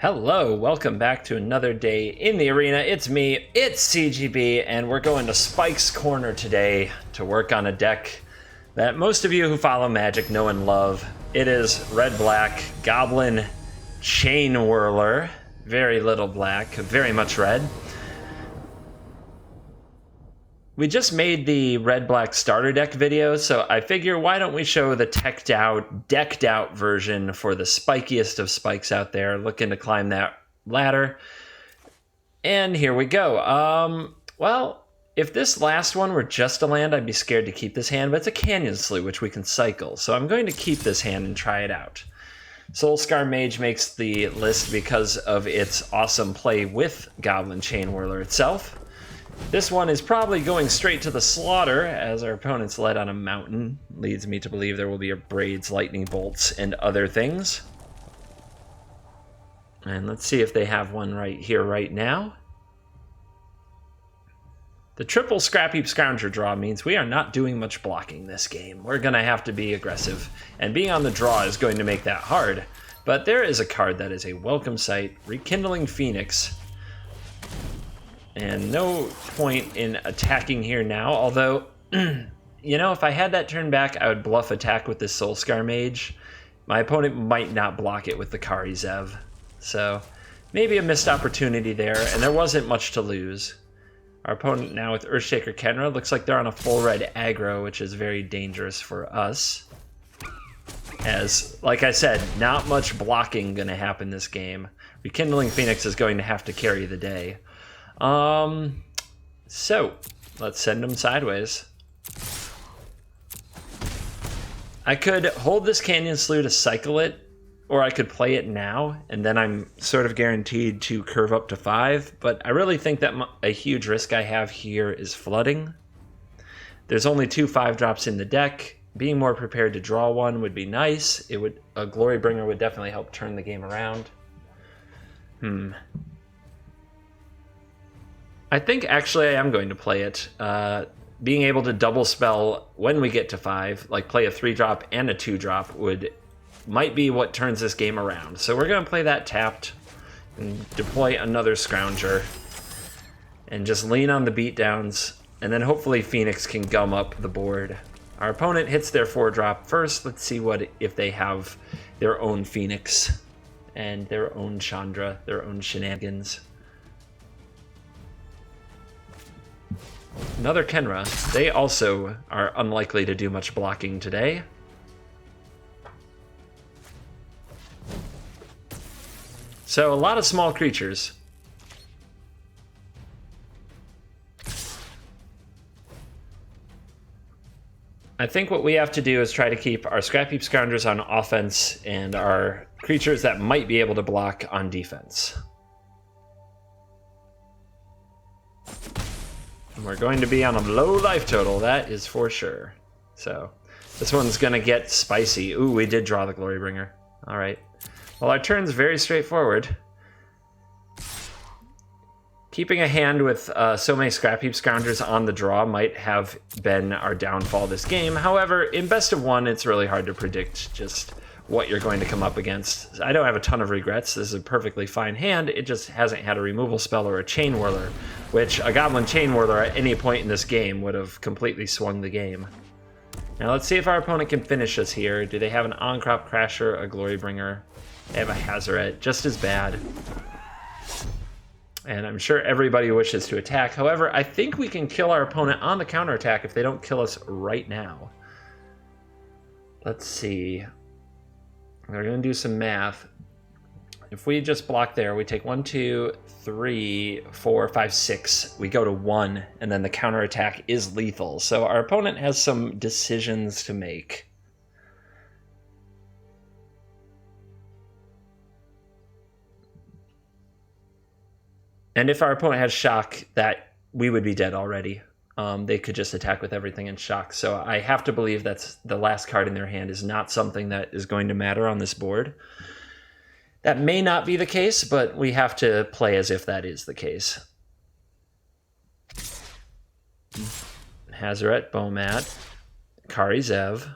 Hello, welcome back to another day in the arena. It's me, it's CGB, and we're going to Spike's Corner today to work on a deck that most of you who follow Magic know and love. It is red-black Goblin Chainwhirler. Very little black, very much red. We just made the red-black starter deck video, so I figure why don't we show the teched out, decked out version for the spikiest of spikes out there, looking to climb that ladder. And here we go. Well, if this last one were just a land, I'd be scared to keep this hand, but it's a Canyon Slough, which we can cycle. So I'm going to keep this hand and try it out. Soul-Scar Mage makes the list because of its awesome play with Goblin Chainwhirler itself. This one is probably going straight to the slaughter, as our opponent's led on a mountain. Leads me to believe there will be Abrades, lightning bolts, and other things. And let's see if they have one right here right now. The triple Scrapheap Scrounger draw means we are not doing much blocking this game. We're going to have to be aggressive, and being on the draw is going to make that hard. But there is a card that is a welcome sight, Rekindling Phoenix. And no point in attacking here now, although, you know, if I had that turn back, I would bluff attack with this Soul-Scar Mage. My opponent might not block it with the Kari Zev. So, maybe a missed opportunity there, and there wasn't much to lose. Our opponent now with Earthshaker Kenra looks like they're on a full red aggro, which is very dangerous for us. As, like I said, not much blocking going to happen this game. Rekindling Phoenix is going to have to carry the day. So let's send them sideways. I could hold this Canyon Slough to cycle it, or I could play it now, and then I'm sort of guaranteed to curve up to 5, but I really think that a huge risk I have here is flooding. There's only 2 5-drops in the deck. Being more prepared to draw one would be nice. A Glorybringer would definitely help turn the game around. I think actually I am going to play it. Being able to double spell when we get to 5, like play a 3-drop and a 2-drop, might be what turns this game around. So we're going to play that tapped and deploy another Scrounger and just lean on the beatdowns, and then hopefully Phoenix can gum up the board. Our opponent hits their 4-drop first. Let's see if they have their own Phoenix and their own Chandra, their own shenanigans. Another Kenra. They also are unlikely to do much blocking today. So a lot of small creatures. I think what we have to do is try to keep our Scrapheap Scroungers on offense and our creatures that might be able to block on defense. We're going to be on a low life total, that is for sure. So, this one's going to get spicy. Ooh, we did draw the Glorybringer. All right. Well, our turn's very straightforward. Keeping a hand with so many Scrapheap Scroungers on the draw might have been our downfall this game. However, in best of 1, it's really hard to predict just what you're going to come up against. I don't have a ton of regrets. This is a perfectly fine hand. It just hasn't had a removal spell or a Chainwhirler, which a Goblin Chainwhirler at any point in this game would have completely swung the game. Now let's see if our opponent can finish us here. Do they have an On-Crop Crasher, a Glorybringer? They have a Hazoret, just as bad. And I'm sure everybody wishes to attack. However, I think we can kill our opponent on the counterattack if they don't kill us right now. Let's see. We're going to do some math. If we just block there, we take 1, 2, 3, 4, 5, 6. We go to 1, and then the counterattack is lethal. So our opponent has some decisions to make. And if our opponent has shock, that we would be dead already. They could just attack with everything in shock. So I have to believe that's the last card in their hand is not something that is going to matter on this board. That may not be the case, but we have to play as if that is the case. Hazoret, Bomat, Kari Zev.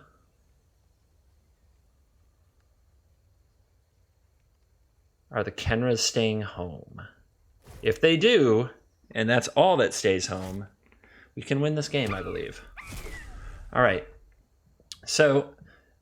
Are the Kenras staying home? If they do, and that's all that stays home, we can win this game, I believe. All right. So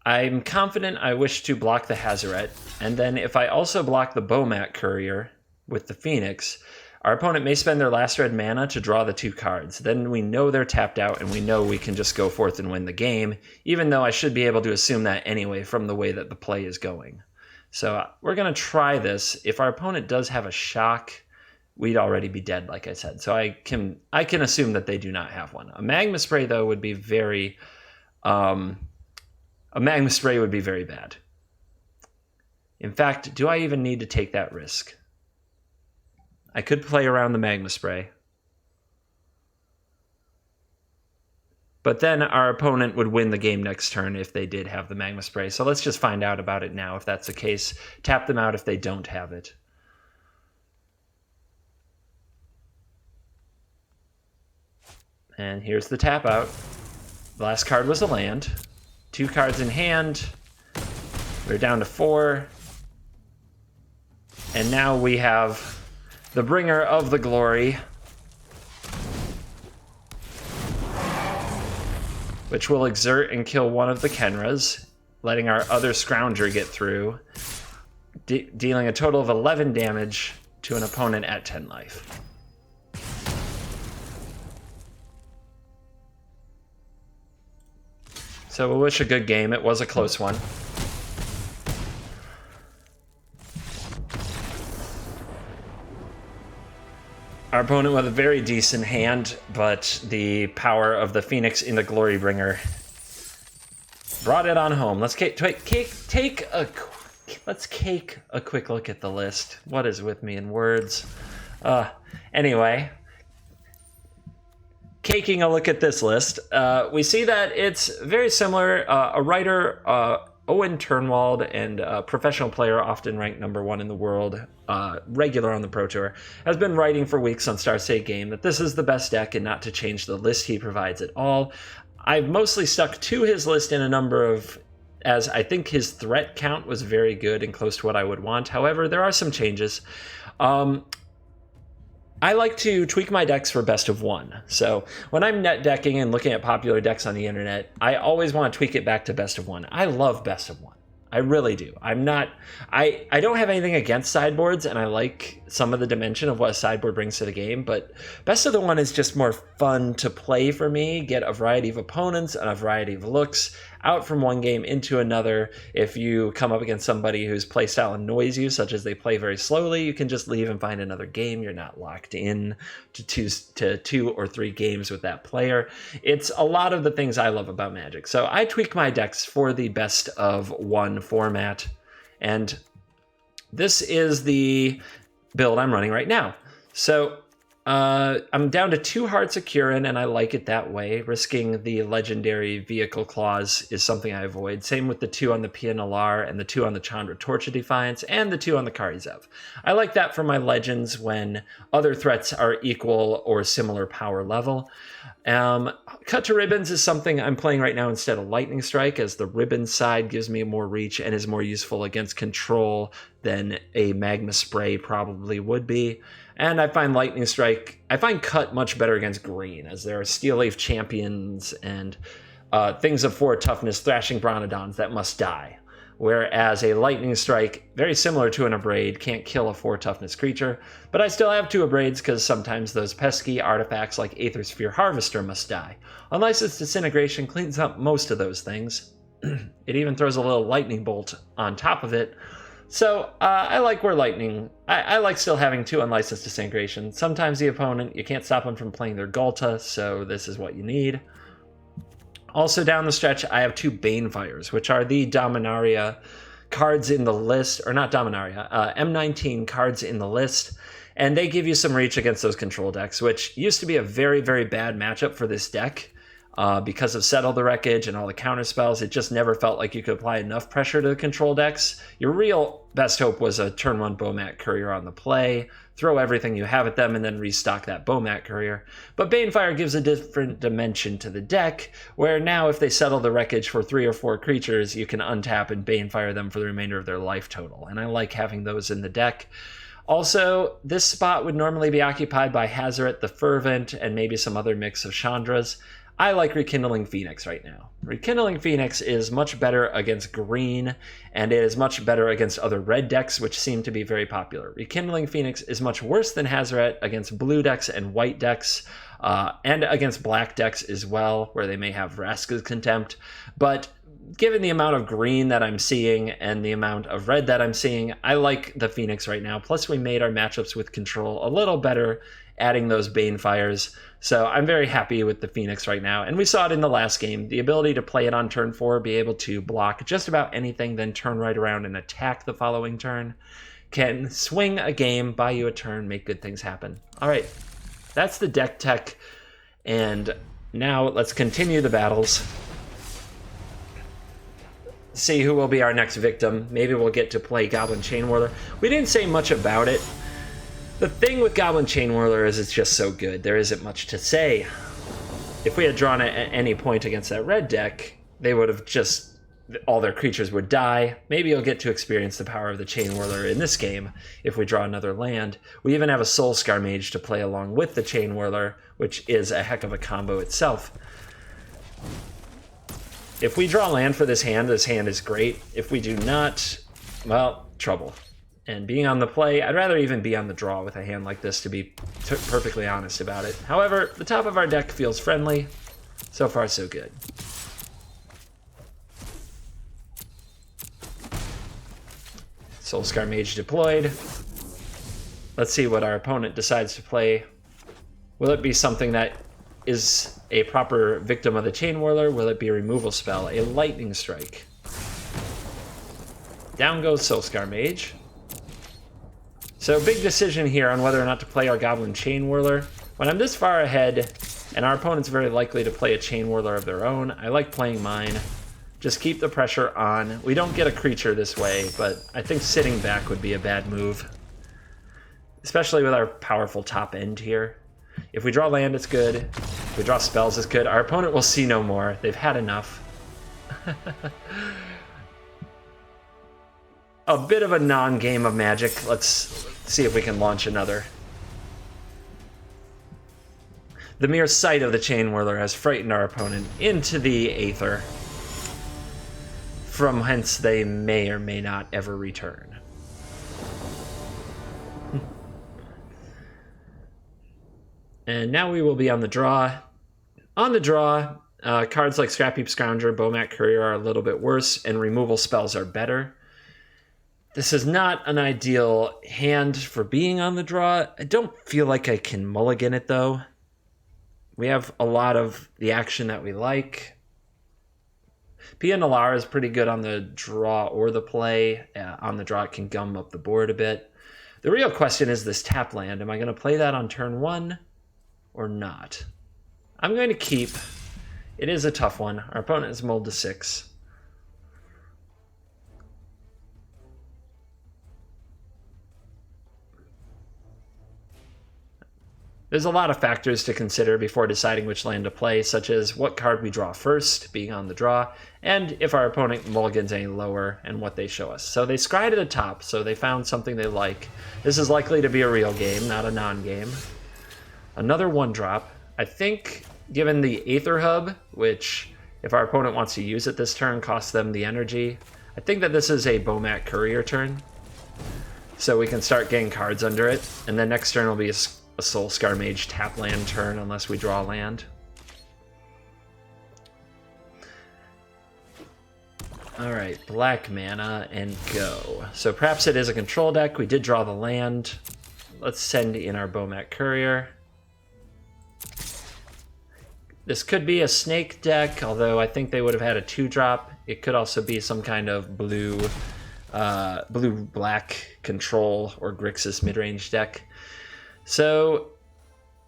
I'm confident I wish to block the Hazoret, and then if I also block the Bomat Courier with the Phoenix, our opponent may spend their last red mana to draw the 2 cards. Then we know they're tapped out, and we know we can just go forth and win the game, even though I should be able to assume that anyway from the way that the play is going. So we're going to try this. If our opponent does have a shock, we'd already be dead, like I said. So I can assume that they do not have one. A Magma Spray, though, would be very... a Magma Spray would be very bad. In fact, do I even need to take that risk? I could play around the Magma Spray. But then our opponent would win the game next turn if they did have the Magma Spray. So let's just find out about it now if that's the case. Tap them out if they don't have it. And here's the tap out. The last card was a land. 2 cards in hand. We're down to 4. And now we have the bringer of the glory, which will exert and kill one of the Kenras, letting our other Scrounger get through, dealing a total of 11 damage to an opponent at 10 life. So we'll wish a good game. It was a close one. Our opponent with a very decent hand, but the power of the Phoenix in the Glorybringer brought it on home. Let's take a quick look at the list. What is with me in words? Anyway, taking a look at this list, we see that it's very similar. A writer, Owen Turnwald, and a professional player, often ranked #1 in the world, regular on the Pro Tour, has been writing for weeks on Star State Game that this is the best deck and not to change the list he provides at all. I've mostly stuck to his list in a number of, as I think his threat count was very good and close to what I would want. However, there are some changes. I like to tweak my decks for best of 1. So when I'm net decking and looking at popular decks on the internet, I always want to tweak it back to best of 1. I love best of 1. I really do. I don't have anything against sideboards, and I like some of the dimension of what a sideboard brings to the game, but best of the 1 is just more fun to play for me, get a variety of opponents and a variety of looks out from one game into another. If you come up against somebody whose playstyle annoys you, such as they play very slowly, you can just leave and find another game. You're not locked in to 2 or 3 games with that player. It's a lot of the things I love about Magic. So I tweak my decks for the best of 1 format, and this is the build I'm running right now. So I'm down to 2 Hearts of Kiran, and I like it that way. Risking the legendary vehicle clause is something I avoid. Same with the 2 on the Pia Nalaar and the 2 on the Chandra Torch of Defiance and the 2 on the Kari. I like that for my legends when other threats are equal or similar power level. Cut to Ribbons is something I'm playing right now instead of Lightning Strike, as the Ribbon side gives me more reach and is more useful against control than a Magma Spray probably would be. And I find Lightning Strike, I find Cut much better against green, as there are Steel Leaf champions and things of 4 toughness, Thrashing Bronodons that must die. Whereas a Lightning Strike, very similar to an Abrade, can't kill a 4 toughness creature, but I still have 2 Abrades because sometimes those pesky artifacts like Aether Sphere Harvester must die. Unlicensed Disintegration cleans up most of those things. It even throws a little Lightning Bolt on top of it. So I like where Lightning, I like still having 2 Unlicensed Disintegration. Sometimes the opponent, you can't stop them from playing their Ghalta, so this is what you need. Also down the stretch, I have 2 Banefires, which are the Dominaria cards in the list, or not Dominaria, M19 cards in the list, and they give you some reach against those control decks, which used to be a very, very bad matchup for this deck. Because of Settle the Wreckage and all the counter spells, it just never felt like you could apply enough pressure to the control decks. Your real best hope was a turn 1 Bomat Courier on the play, throw everything you have at them, and then restock that Bomat Courier. But Banefire gives a different dimension to the deck, where now if they Settle the Wreckage for 3 or 4 creatures, you can untap and Banefire them for the remainder of their life total. And I like having those in the deck. Also, this spot would normally be occupied by Hazoret the Fervent and maybe some other mix of Chandras. I like Rekindling Phoenix right now. Rekindling Phoenix is much better against green, and it is much better against other red decks, which seem to be very popular. Rekindling Phoenix is much worse than Hazoret against blue decks and white decks, and against black decks as well, where they may have Vraska's Contempt. But given the amount of green that I'm seeing and the amount of red that I'm seeing, I like the Phoenix right now. Plus, we made our matchups with control a little better, adding those Banefires. So I'm very happy with the Phoenix right now. And we saw it in the last game. The ability to play it on turn 4, be able to block just about anything, then turn right around and attack the following turn, can swing a game, buy you a turn, make good things happen. All right, that's the deck tech. And now let's continue the battles. See who will be our next victim. Maybe we'll get to play Goblin Chainwhirler. We didn't say much about it. The thing with Goblin Chainwhirler is it's just so good. There isn't much to say. If we had drawn it at any point against that red deck, they would have just, all their creatures would die. Maybe you'll get to experience the power of the Chainwhirler in this game if we draw another land. We even have a Soul-Scar Mage to play along with the Chainwhirler, which is a heck of a combo itself. If we draw land for this hand is great. If we do not, well, trouble. And being on the play, I'd rather even be on the draw with a hand like this, to be perfectly honest about it. However, the top of our deck feels friendly. So far, so good. Soul-Scar Mage deployed. Let's see what our opponent decides to play. Will it be something that is a proper victim of the Chainwhirler? Will it be a removal spell, a Lightning Strike? Down goes Soul-Scar Mage. So big decision here on whether or not to play our Goblin Chainwhirler. When I'm this far ahead, and our opponent's very likely to play a Chainwhirler of their own, I like playing mine. Just keep the pressure on. We don't get a creature this way, but I think sitting back would be a bad move. Especially with our powerful top end here. If we draw land, it's good. If we draw spells, it's good. Our opponent will see no more. They've had enough. A bit of a non-game of Magic. Let's see if we can launch another. The mere sight of the Chainwhirler has frightened our opponent into the Aether, from whence they may or may not ever return. And now we will be on the draw. On the draw, cards like Scrapheap Scrounger, Bomat Courier are a little bit worse, and removal spells are better. This is not an ideal hand for being on the draw. I don't feel like I can mulligan it, though. We have a lot of the action that we like. Pia Nalaar is pretty good on the draw or the play. On the draw, it can gum up the board a bit. The real question is this tap land. Am I going to play that on turn 1 or not? I'm going to keep. It is a tough one. Our opponent is mulled to 6. There's a lot of factors to consider before deciding which land to play, such as what card we draw first, being on the draw, and if our opponent mulligans any lower and what they show us. So they scryed at the top, so they found something they like. This is likely to be a real game, not a non-game. Another 1-drop. I think, given the Aether Hub, which, if our opponent wants to use it this turn, costs them the energy, I think that this is a Bomat Courier turn. So we can start getting cards under it, and then next turn will be a Soul-Scar Mage tap land turn unless we draw land. Alright, black mana and go. So perhaps it is a control deck. We did draw the land. Let's send in our Bomat Courier. This could be a snake deck, although I think they would have had a 2-drop. It could also be some kind of blue-black control or Grixis mid-range deck. So,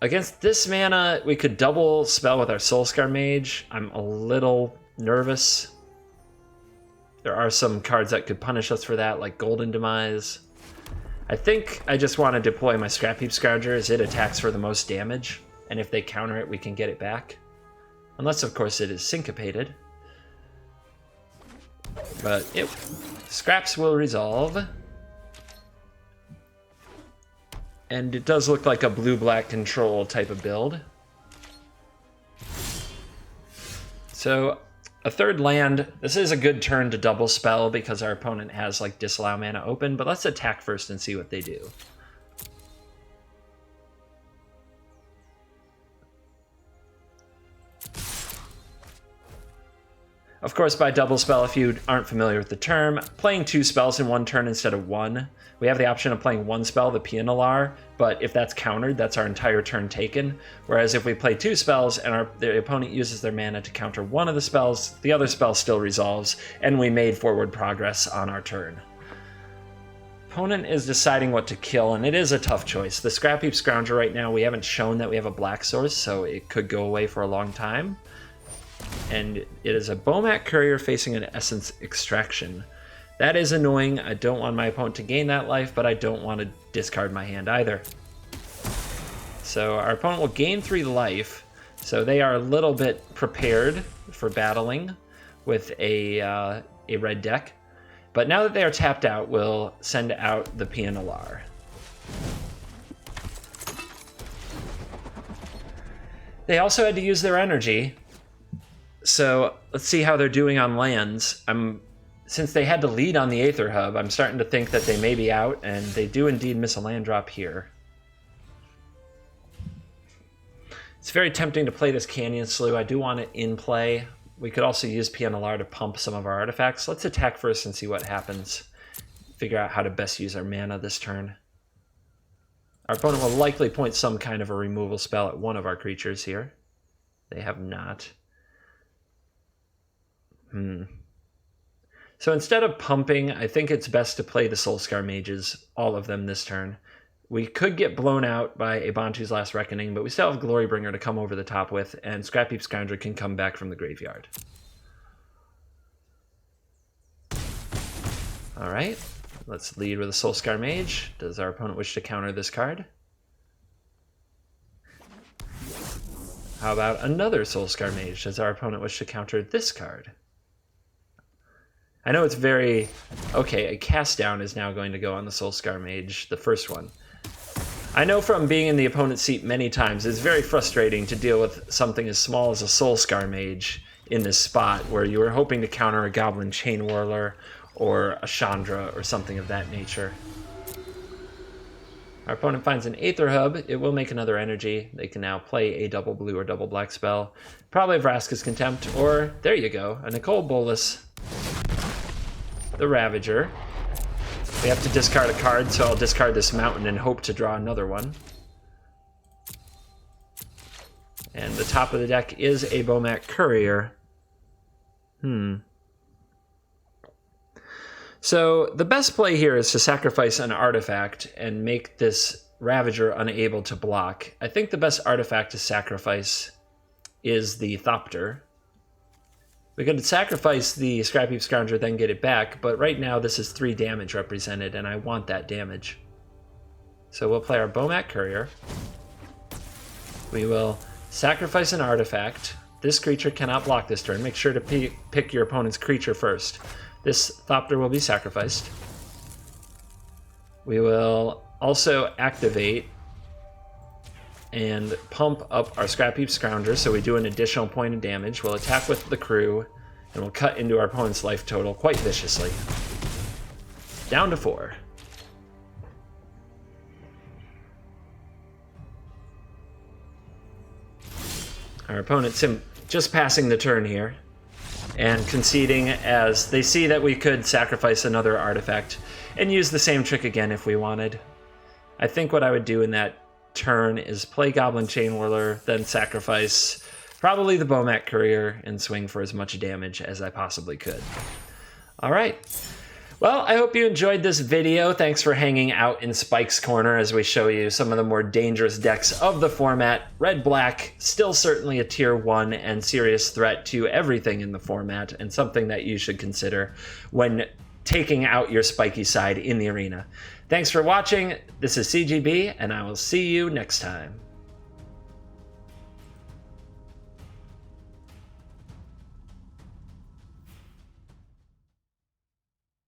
Against this mana, we could double spell with our Soul-Scar Mage. I'm a little nervous. There are some cards that could punish us for that, like Golden Demise. I think I just want to deploy my Scrapheap Scrounger as it attacks for the most damage, and if they counter it, we can get it back. Unless, of course, it is syncopated. But scraps will resolve. And it does look like a blue-black control type of build. So, a third land. This is a good turn to double spell because our opponent has like disallow mana open, but let's attack first and see what they do. Of course, by double spell, if you aren't familiar with the term, playing 2 spells in 1 turn instead of 1. We have the option of playing 1 spell, the Pia Nalaar, but if that's countered, that's our entire turn taken. Whereas if we play 2 spells and the opponent uses their mana to counter one of the spells, the other spell still resolves, and we made forward progress on our turn. Opponent is deciding what to kill, and it is a tough choice. The Scrapheap Scrounger right now, we haven't shown that we have a black source, so it could go away for a long time. And it is a Bomat Courier facing an Essence Extraction. That is annoying. I don't want my opponent to gain that life, but I don't want to discard my hand either. So our opponent will gain 3 life, so they are a little bit prepared for battling with a red deck. But now that they are tapped out, we'll send out the Pia Nalaar. They also had to use their energy. So let's see how they're doing on lands. Since they had to lead on the Aether Hub, I'm starting to think that they may be out, and they do indeed miss a land drop here. It's very tempting to play this Canyon Slough. I do want it in play. We could also use Pia Nalaar to pump some of our artifacts. Let's attack first and see what happens. Figure out how to best use our mana this turn. Our opponent will likely point some kind of a removal spell at one of our creatures here. They have not. So instead of pumping, I think it's best to play the Soul-Scar Mages, all of them this turn. We could get blown out by a Bantu's Last Reckoning, but we still have Glorybringer to come over the top with, and Scrapheap Scrounger can come back from the graveyard. Alright, let's lead with a Soul-Scar Mage. Does our opponent wish to counter this card? How about another Soul-Scar Mage? Does our opponent wish to counter this card? I know it's very... Okay, a cast down is now going to go on the Soul-Scar Mage, the first one. I know from being in the opponent's seat many times, it's very frustrating to deal with something as small as a Soul-Scar Mage in this spot, where you were hoping to counter a Goblin Chainwhirler or a Chandra or something of that nature. Our opponent finds an Aether Hub. It will make another energy. They can now play a double blue or double black spell. Probably Vraska's Contempt, or, there you go, a Nicole Bolas. The Ravager. We have to discard a card, so I'll discard this mountain and hope to draw another one. And the top of the deck is a Bomat Courier. So the best play here is to sacrifice an artifact and make this Ravager unable to block. I think the best artifact to sacrifice is the Thopter. We could sacrifice the Scrapheap Scrounger, then get it back, but right now this is 3 damage represented, and I want that damage. So we'll play our Bomat Courier. We will sacrifice an artifact. This creature cannot block this turn. Make sure to pick your opponent's creature first. This Thopter will be sacrificed. We will also activate and pump up our Scrapheap Scrounger, so we do an additional point of damage. We'll attack with the crew, and we'll cut into our opponent's life total quite viciously. Down to 4. Our opponent's just passing the turn here, and conceding as they see that we could sacrifice another artifact and use the same trick again if we wanted. I think what I would do in that turn is play Goblin Chainwhirler, then sacrifice probably the Bomat Courier and swing for as much damage as I possibly could. All right, Well, I hope you enjoyed this video. Thanks for hanging out in Spike's Corner as we show you some of the more dangerous decks of the format. Red-black, still certainly a tier 1 and serious threat to everything in the format, and something that you should consider when taking out your spiky side in the arena. Thanks for watching. This is CGB, and I will see you next time.